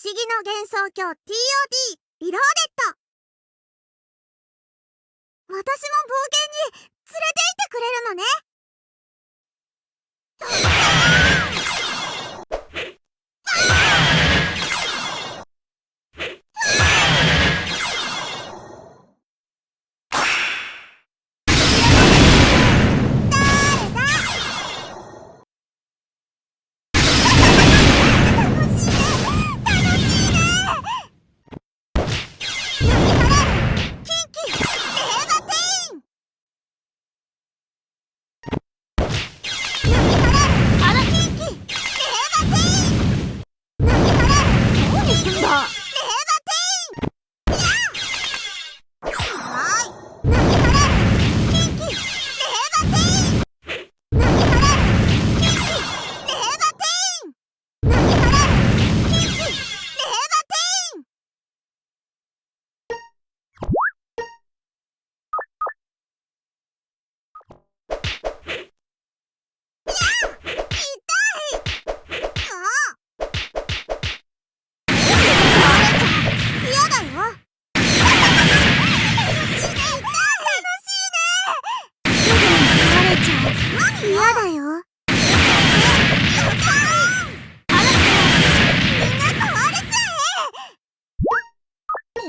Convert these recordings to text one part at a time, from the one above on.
思議の幻想郷 TOD リローデッド。私も冒険に連れて行ってくれるのね。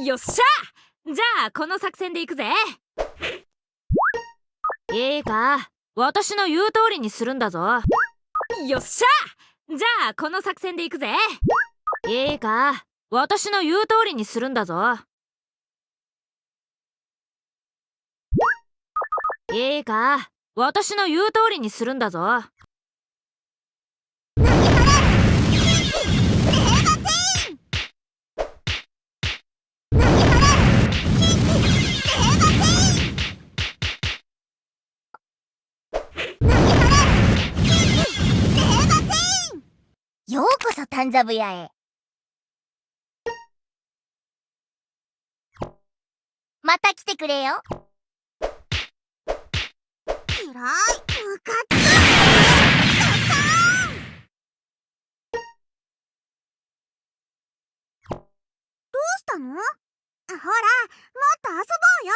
よっしゃ、じゃあこの作戦でいくぜ。いいか、私の言う通りにするんだぞ。よっしゃ、じゃあこの作戦でいくぜ。いいか、私の言う通りにするんだぞ。いいか、私の言う通りにするんだぞ。ようこそタンザブヤへ。また来てくれよ。きらい、ムカつく。どうしたの？ほら、もっと遊ぼうよ。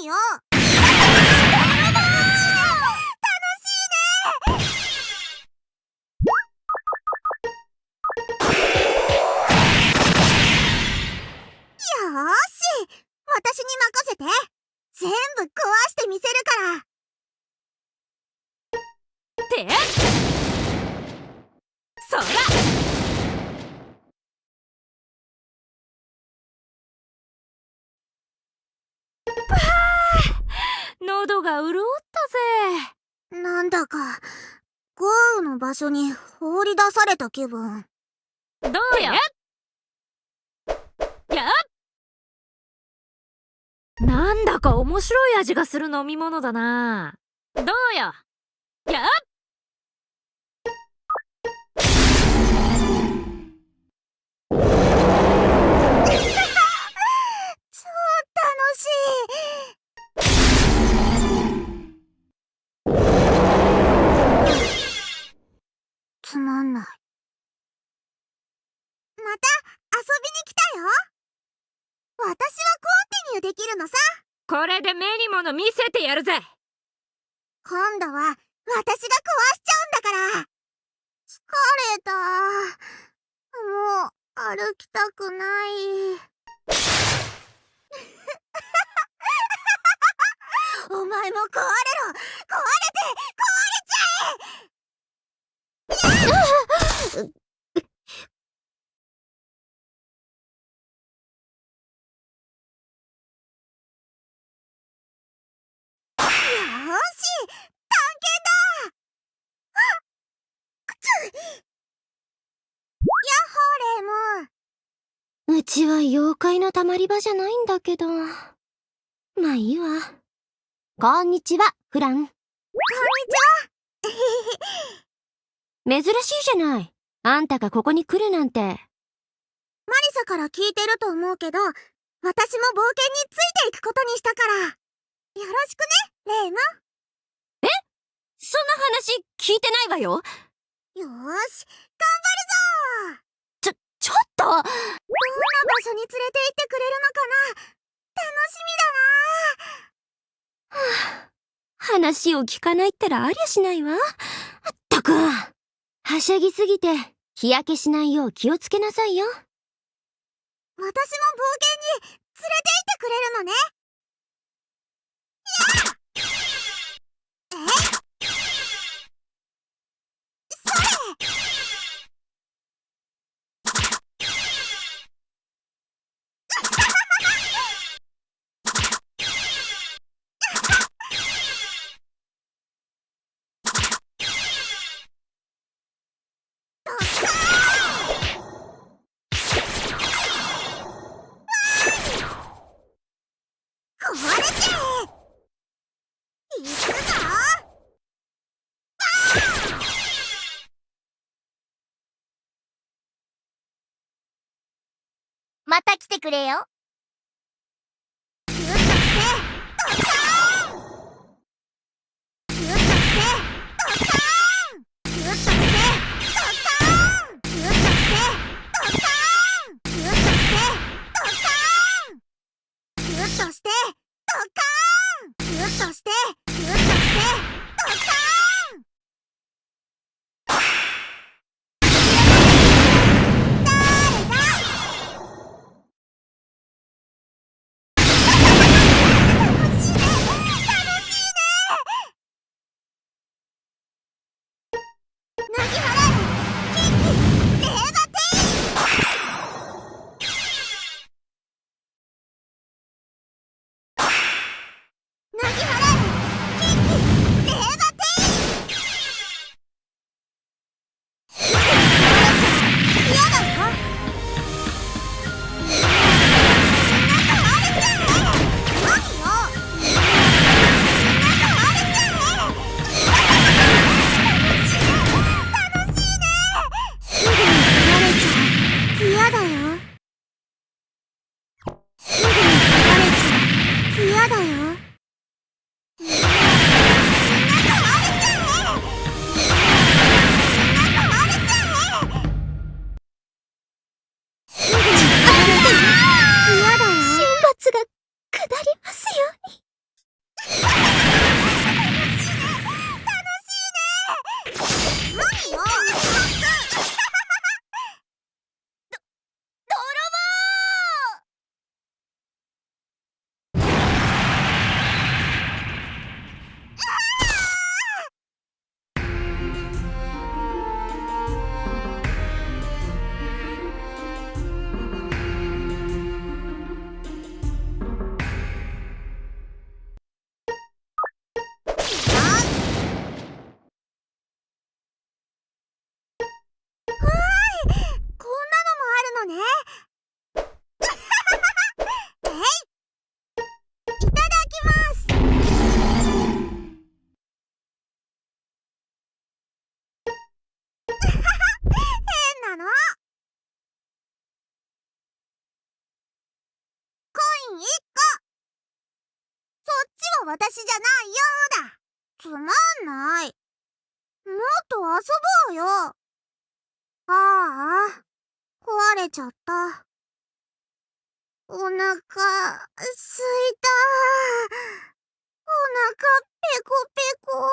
何よ。よーし、私に任せて。全部壊してみせるから。ってそら喉が潤ったぜ。なんだか豪雨の場所に放り出された気分。どうよ。やっ、なんだか面白い味がする飲み物だな。どうよ。やっ超楽しい。つまんない。また遊びに来たよ。私はコンティニューできるのさ。これで目にもの見せてやるぜ。今度は私が壊しちゃうんだから。疲れた。もう歩きたくない。お前も壊れろ。壊れて壊れちゃえ。よーし、探検だ。やっほーレイム。うちは妖怪のたまり場じゃないんだけど。まあいいわ。こんにちは、フラン。こんにちは。珍しいじゃない。あんたがここに来るなんて。マリサから聞いてると思うけど、私も冒険についていくことにしたから。よろしくね、レイム。そんな話聞いてないわよ。よーし、頑張るぞちょっと。どんな場所に連れて行ってくれるのかな。楽し話を聞かないったらありゃしないわ。ったく。はしゃぎすぎて日焼けしないよう気をつけなさいよ。みだな。私も冒険に連れて行ってくれるのね。壊れちゃえ。行くぞ。また来てくれよ。ギュッとしてドカーン。ギュッとしてドカーン。ギュッとしてドカーン。ギュッとしてドカーン。ギュッとしてドカーン。ギュッとしてドカーン。ギュッとしてギュッとしてドカーン。誰だ。泣き払え。キンキレーバテイン。泣き払え。キンキレーバテイン。嫌だよ。中荒れちゃえ。何よ。中荒れちゃえ。楽しいね。すぐに壊れちゃう。嫌だよ。すぐに壊れちゃう。嫌だよ。中荒れちゃえ。中荒れちゃえ。すぐに壊れちゃう。嫌だよ。神罰が下りますように。何よ。泥棒。こんなのもあるのね。えい、いただきます。変なの。コイン1個。そっちは私じゃないようだ。つまんない。もっと遊ぼうよ。ああ、壊れちゃった。お腹すいた。お腹ペコペコ。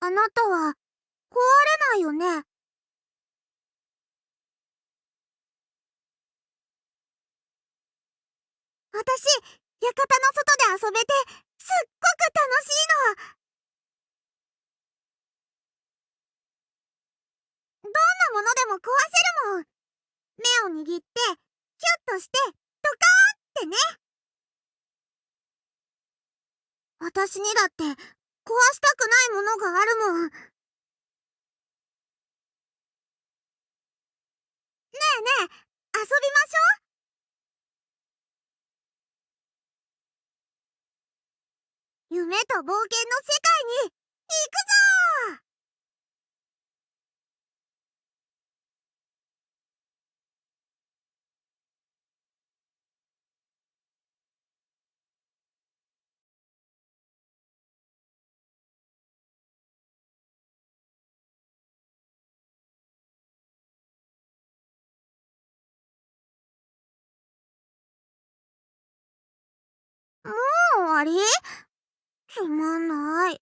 あなたは壊れないよね。私、館の外で遊べてすっごく楽しいの。どんなものでも壊せるもん。目を握ってキュッとしてドカーンってね。私にだって壊したくないものがあるもん。ねえねえ、遊びましょう。夢と冒険の世界に行くぞー。わり？つまんない。